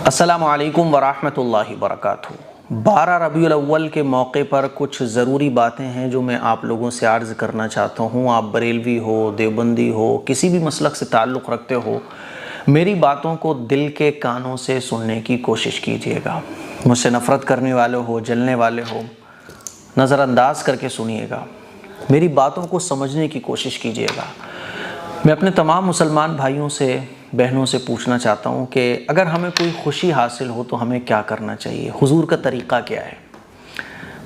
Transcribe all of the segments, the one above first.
السلام علیکم ورحمۃ اللہ وبرکاتہ۔ 12 ربیع الاول کے موقع پر کچھ ضروری باتیں ہیں جو میں آپ لوگوں سے عرض کرنا چاہتا ہوں۔ آپ بریلوی ہو، دیوبندی ہو، کسی بھی مسلک سے تعلق رکھتے ہو، میری باتوں کو دل کے کانوں سے سننے کی کوشش کیجیے گا۔ مجھ سے نفرت کرنے والے ہو، جلنے والے ہو، نظر انداز کر کے سنیے گا۔ میری باتوں کو سمجھنے کی کوشش کیجیے گا۔ میں اپنے تمام مسلمان بھائیوں سے، بہنوں سے پوچھنا چاہتا ہوں کہ اگر ہمیں کوئی خوشی حاصل ہو تو ہمیں کیا کرنا چاہیے؟ حضور کا طریقہ کیا ہے؟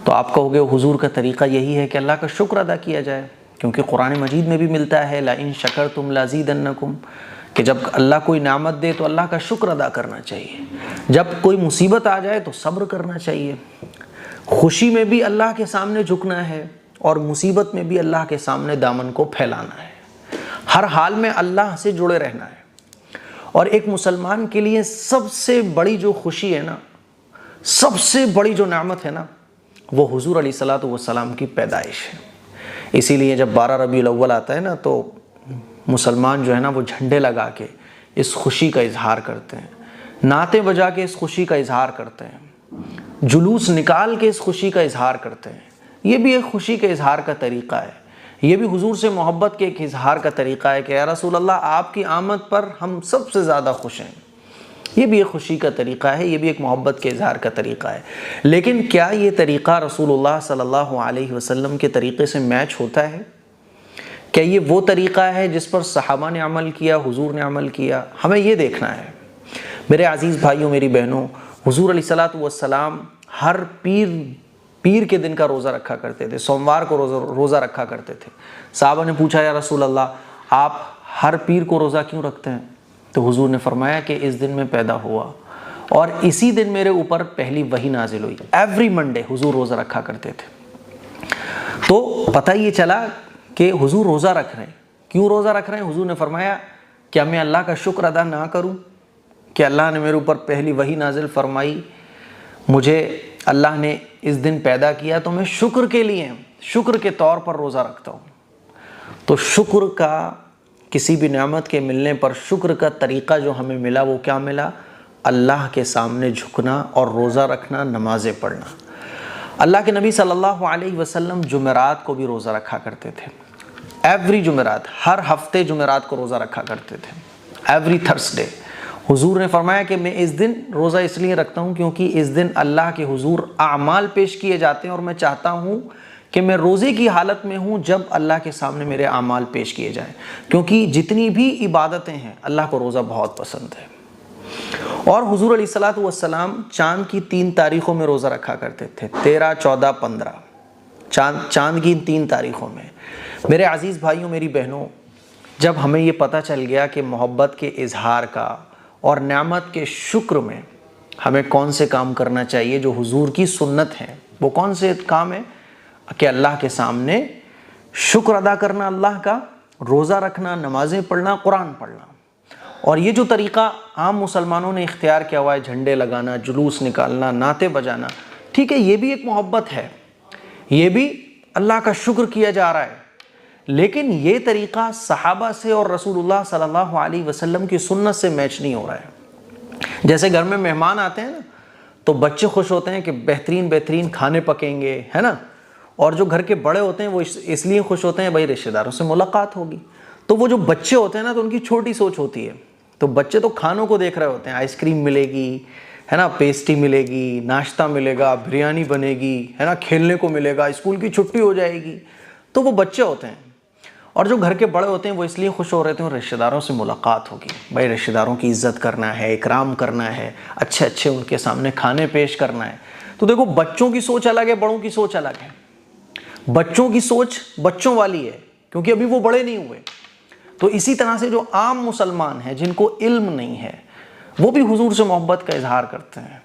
تو آپ کہو گے حضور کا طریقہ یہی ہے کہ اللہ کا شکر ادا کیا جائے، کیونکہ قرآن مجید میں بھی ملتا ہے لَإِن شَكَرْتُمْ لَأَزِيدَنَّكُمْ، کہ جب اللہ کوئی نعمت دے تو اللہ کا شکر ادا کرنا چاہیے۔ جب کوئی مصیبت آ جائے تو صبر کرنا چاہیے۔ خوشی میں بھی اللہ کے سامنے جھکنا ہے اور مصیبت میں بھی اللہ کے سامنے دامن کو پھیلانا ہے۔ ہر حال میں اللہ سے جڑے رہنا ہے۔ اور ایک مسلمان کے لیے سب سے بڑی جو خوشی ہے نا، سب سے بڑی جو نعمت ہے نا، وہ حضور علیہ الصلوۃ والسلام کی پیدائش ہے۔ اسی لیے جب 12 ربیع الاول آتا ہے نا تو مسلمان جو ہے نا وہ جھنڈے لگا کے اس خوشی کا اظہار کرتے ہیں، نعتیں بجا کے اس خوشی کا اظہار کرتے ہیں، جلوس نکال کے اس خوشی کا اظہار کرتے ہیں۔ یہ بھی ایک خوشی کے اظہار کا طریقہ ہے۔ یہ بھی حضور سے محبت کے ایک اظہار کا طریقہ ہے کہ یا رسول اللہ آپ کی آمد پر ہم سب سے زیادہ خوش ہیں۔ یہ بھی ایک خوشی کا طریقہ ہے، یہ بھی ایک محبت کے اظہار کا طریقہ ہے۔ لیکن کیا یہ طریقہ رسول اللہ صلی اللہ علیہ وسلم کے طریقے سے میچ ہوتا ہے؟ کیا یہ وہ طریقہ ہے جس پر صحابہ نے عمل کیا، حضور نے عمل کیا؟ ہمیں یہ دیکھنا ہے۔ میرے عزیز بھائیوں، میری بہنوں، حضور علیہ الصلوۃ والسلام ہر پیر کے دن کا روزہ رکھا کرتے تھے، سوموار کو روزہ رکھا کرتے تھے۔ صحابہ نے پوچھا یا رسول اللہ آپ ہر پیر کو روزہ کیوں رکھتے ہیں؟ تو حضور نے فرمایا کہ اس دن میں پیدا ہوا اور اسی دن میرے اوپر پہلی وحی نازل ہوئی۔ ایوری منڈے حضور روزہ رکھا کرتے تھے۔ تو پتہ یہ چلا کہ حضور روزہ رکھ رہے ہیں۔ کیوں روزہ رکھ رہے ہیں؟ حضور نے فرمایا کیا میں اللہ کا شکر ادا نہ کروں کہ اللہ نے میرے اوپر پہلی وحی نازل فرمائی، مجھے اللہ نے اس دن پیدا کیا، تو میں شکر کے لیے، شکر کے طور پر روزہ رکھتا ہوں۔ تو شکر کا، کسی بھی نعمت کے ملنے پر شکر کا طریقہ جو ہمیں ملا وہ کیا ملا؟ اللہ کے سامنے جھکنا اور روزہ رکھنا، نمازیں پڑھنا۔ اللہ کے نبی صلی اللہ علیہ وسلم جمعرات کو بھی روزہ رکھا کرتے تھے۔ ایوری جمعرات، ہر ہفتے جمعرات کو روزہ رکھا کرتے تھے، ایوری تھرسڈے۔ حضور نے فرمایا کہ میں اس دن روزہ اس لیے رکھتا ہوں کیونکہ اس دن اللہ کے حضور اعمال پیش کیے جاتے ہیں اور میں چاہتا ہوں کہ میں روزے کی حالت میں ہوں جب اللہ کے سامنے میرے اعمال پیش کیے جائیں، کیونکہ جتنی بھی عبادتیں ہیں اللہ کو روزہ بہت پسند ہے۔ اور حضور علیہ الصلوۃ والسلام چاند کی 3 تاریخوں میں روزہ رکھا کرتے تھے، 13، 14، 15، چاند کی 3 تاریخوں میں۔ میرے عزیز بھائیوں، میری بہنوں، جب ہمیں یہ پتہ چل گیا کہ محبت کے اظہار کا اور نعمت کے شکر میں ہمیں کون سے کام کرنا چاہیے جو حضور کی سنت ہیں، وہ کون سے کام ہیں؟ کہ اللہ کے سامنے شکر ادا کرنا اللہ کا، روزہ رکھنا، نمازیں پڑھنا، قرآن پڑھنا۔ اور یہ جو طریقہ عام مسلمانوں نے اختیار کیا ہوا ہے، جھنڈے لگانا، جلوس نکالنا، نعتیں بجانا، ٹھیک ہے، یہ بھی ایک محبت ہے، یہ بھی اللہ کا شکر کیا جا رہا ہے، لیکن یہ طریقہ صحابہ سے اور رسول اللہ صلی اللہ علیہ وسلم کی سنت سے میچ نہیں ہو رہا ہے۔ جیسے گھر میں مہمان آتے ہیں نا تو بچے خوش ہوتے ہیں کہ بہترین کھانے پکیں گے، ہے نا، اور جو گھر کے بڑے ہوتے ہیں وہ اس لیے خوش ہوتے ہیں بھائی رشتہ داروں سے ملاقات ہوگی۔ تو وہ جو بچے ہوتے ہیں نا تو ان کی چھوٹی سوچ ہوتی ہے، تو بچے تو کھانوں کو دیکھ رہے ہوتے ہیں، آئس کریم ملے گی، ہے نا، پیسٹی ملے گی، ناشتہ ملے گا، بریانی بنے گی، ہے نا، کھیلنے کو ملے گا، اسکول کی چھٹی ہو جائے گی، تو وہ بچے ہوتے ہیں۔ اور جو گھر کے بڑے ہوتے ہیں وہ اس لیے خوش ہو رہے تھے رشتہ داروں سے ملاقات ہوگی، بھائی رشتہ داروں کی عزت کرنا ہے، اکرام کرنا ہے، اچھے ان کے سامنے کھانے پیش کرنا ہے۔ تو دیکھو بچوں کی سوچ الگ ہے، بڑوں کی سوچ الگ ہے۔ بچوں کی سوچ بچوں والی ہے کیونکہ ابھی وہ بڑے نہیں ہوئے۔ تو اسی طرح سے جو عام مسلمان ہیں جن کو علم نہیں ہے وہ بھی حضور سے محبت کا اظہار کرتے ہیں،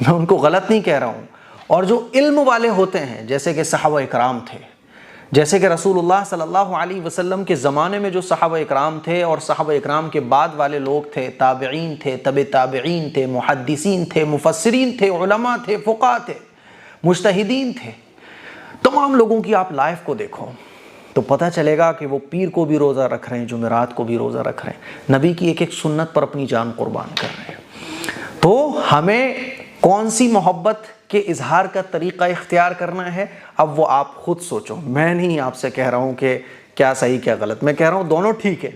میں ان کو غلط نہیں کہہ رہا ہوں۔ اور جو علم والے ہوتے ہیں جیسے کہ صحابہ اکرام تھے، جیسے کہ رسول اللہ صلی اللہ علیہ وسلم کے زمانے میں جو صحابہ اکرام تھے اور صحابہ اکرام کے بعد والے لوگ تھے، تابعین تھے، تبع تابعین تھے، محدثین تھے، مفسرین تھے، علماء تھے، فقہاء تھے، مجتہدین تھے، تمام لوگوں کی آپ لائف کو دیکھو تو پتہ چلے گا کہ وہ پیر کو بھی روزہ رکھ رہے ہیں، جمعرات کو بھی روزہ رکھ رہے ہیں، نبی کی ایک سنت پر اپنی جان قربان کر رہے ہیں۔ تو ہمیں کون سی محبت کے اظہار کا طریقہ اختیار کرنا ہے، اب وہ آپ خود سوچو. میں نہیں آپ سے کہہ رہا ہوں کہ کیا صحیح کیا غلط، میں کہہ رہا ہوں دونوں ٹھیک ہے.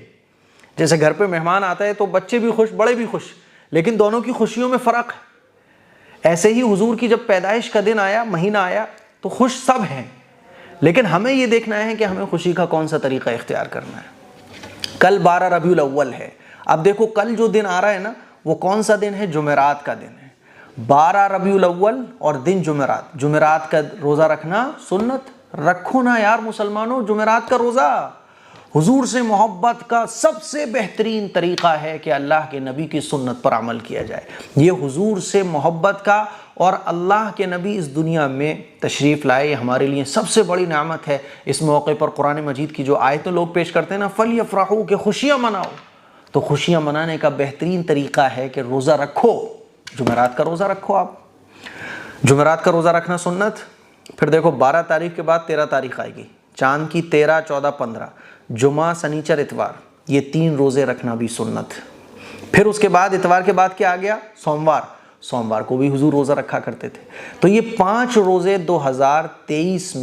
جیسے گھر پہ مہمان آتا ہے تو بچے بھی خوش، بڑے بھی خوش، لیکن دونوں کی خوشیوں میں فرق ہے. ایسے ہی حضور کی جب پیدائش کا دن آیا، مہینہ آیا، تو خوش سب ہیں، لیکن ہمیں یہ دیکھنا ہے کہ ہمیں خوشی کا کون سا طریقہ اختیار کرنا ہے. کل 12 ربیع الاول ہے. اب دیکھو کل جو دن آ رہا ہے نا، وہ کون سا دن ہے؟ جمعرات کا دن ہے. 12 ربیع الاول اور دن جمعرات. جمعرات کا روزہ رکھنا سنت، رکھو نا یار مسلمانوں جمعرات کا روزہ. حضور سے محبت کا سب سے بہترین طریقہ ہے کہ اللہ کے نبی کی سنت پر عمل کیا جائے. یہ حضور سے محبت کا، اور اللہ کے نبی اس دنیا میں تشریف لائے، یہ ہمارے لیے سب سے بڑی نعمت ہے. اس موقع پر قرآن مجید کی جو آیتیں لوگ پیش کرتے ہیں نا، فَلْيَفْرَحُوا، کہ خوشیاں مناؤ، تو خوشیاں منانے کا بہترین طریقہ ہے کہ روزہ رکھو. جمعرات کا روزہ رکھو. آپ جمعرات کا روزہ رکھنا سنت. پھر دیکھو 12 تاریخ کے بعد 13 تاریخ آئے گی، چاند کی 13، 14، 15، جمعہ، سنیچر، اتوار، یہ 3 روزے رکھنا بھی سنت. پھر اس کے بعد اتوار کے بعد کیا آ گیا؟ سوموار. سوموار کو بھی حضور روزہ رکھا کرتے تھے. تو یہ 5 روزے 2023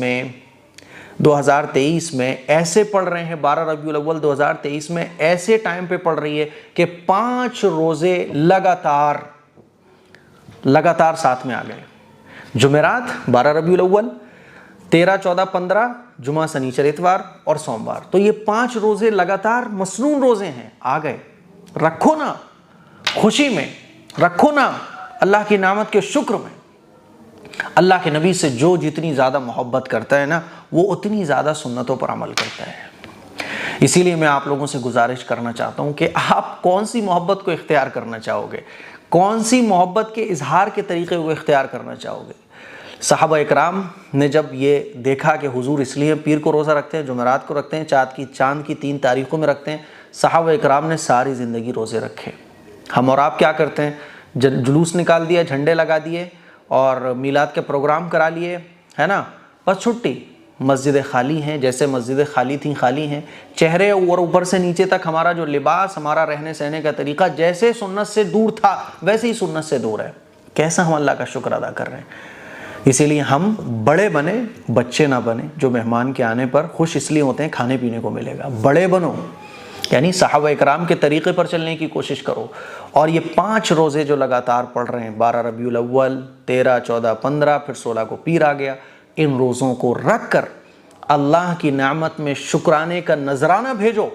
میں ایسے پڑ رہے ہیں. 12 ربیع الاول 2023 میں ایسے ٹائم پہ پڑ رہی ہے کہ 5 روزے لگاتار ساتھ میں آ گئے. جمعرات 12 ربیع الاول، 13، 14، 15، جمعہ، سنیچر، اتوار اور سوموار. تو یہ 5 روزے لگاتار مسنون روزے ہیں، آ گئے. رکھو نا خوشی میں، رکھو نا اللہ کی نعمت کے شکر میں. اللہ کے نبی سے جو جتنی زیادہ محبت کرتا ہے نا، وہ اتنی زیادہ سنتوں پر عمل کرتا ہے. اسی لیے میں آپ لوگوں سے گزارش کرنا چاہتا ہوں کہ آپ کون سی محبت کو اختیار کرنا چاہو گے، کون سی محبت کے اظہار کے طریقے کو اختیار کرنا چاہو گے. صحابہ اکرام نے جب یہ دیکھا کہ حضور اس لیے پیر کو روزہ رکھتے ہیں، جمعرات کو رکھتے ہیں، چاند کی 3 تاریخوں میں رکھتے ہیں، صحابہ اکرام نے ساری زندگی روزے رکھے. ہم اور آپ کیا کرتے ہیں؟ جلوس نکال دیا، جھنڈے لگا دیے اور میلاد کے پروگرام کرا لیے، ہے نا، بس چھٹی. مسجدیں خالی ہیں، جیسے مسجدیں خالی تھیں خالی ہیں. چہرے اور اوپر سے نیچے تک ہمارا جو لباس، ہمارا رہنے سہنے کا طریقہ جیسے سنت سے دور تھا ویسے ہی سنت سے دور ہے. کیسا ہم اللہ کا شکر ادا کر رہے ہیں. اسی لیے ہم بڑے بنے، بچے نہ بنے جو مہمان کے آنے پر خوش اس لیے ہوتے ہیں کھانے پینے کو ملے گا. بڑے بنو، یعنی صحابہ اکرام کے طریقے پر چلنے کی کوشش کرو. اور یہ 5 روزے جو لگاتار پڑھ رہے ہیں، 12 ربیع الاول، 13، 14، 15، پھر 16 کو پیر آ گیا، ان روزوں کو رکھ کر اللہ کی نعمت میں شکرانے کا نذرانہ بھیجو.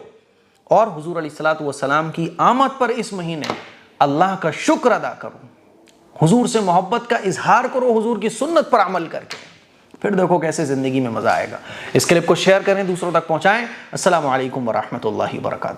اور حضور علیہ الصلوۃ والسلام کی آمد پر اس مہینے اللہ کا شکر ادا کرو، حضور سے محبت کا اظہار کرو، حضور کی سنت پر عمل کر کے. پھر دیکھو کیسے زندگی میں مزہ آئے گا. اس کلپ کو شیئر کریں، دوسروں تک پہنچائیں. السلام علیکم ورحمۃ اللہ وبرکاتہ.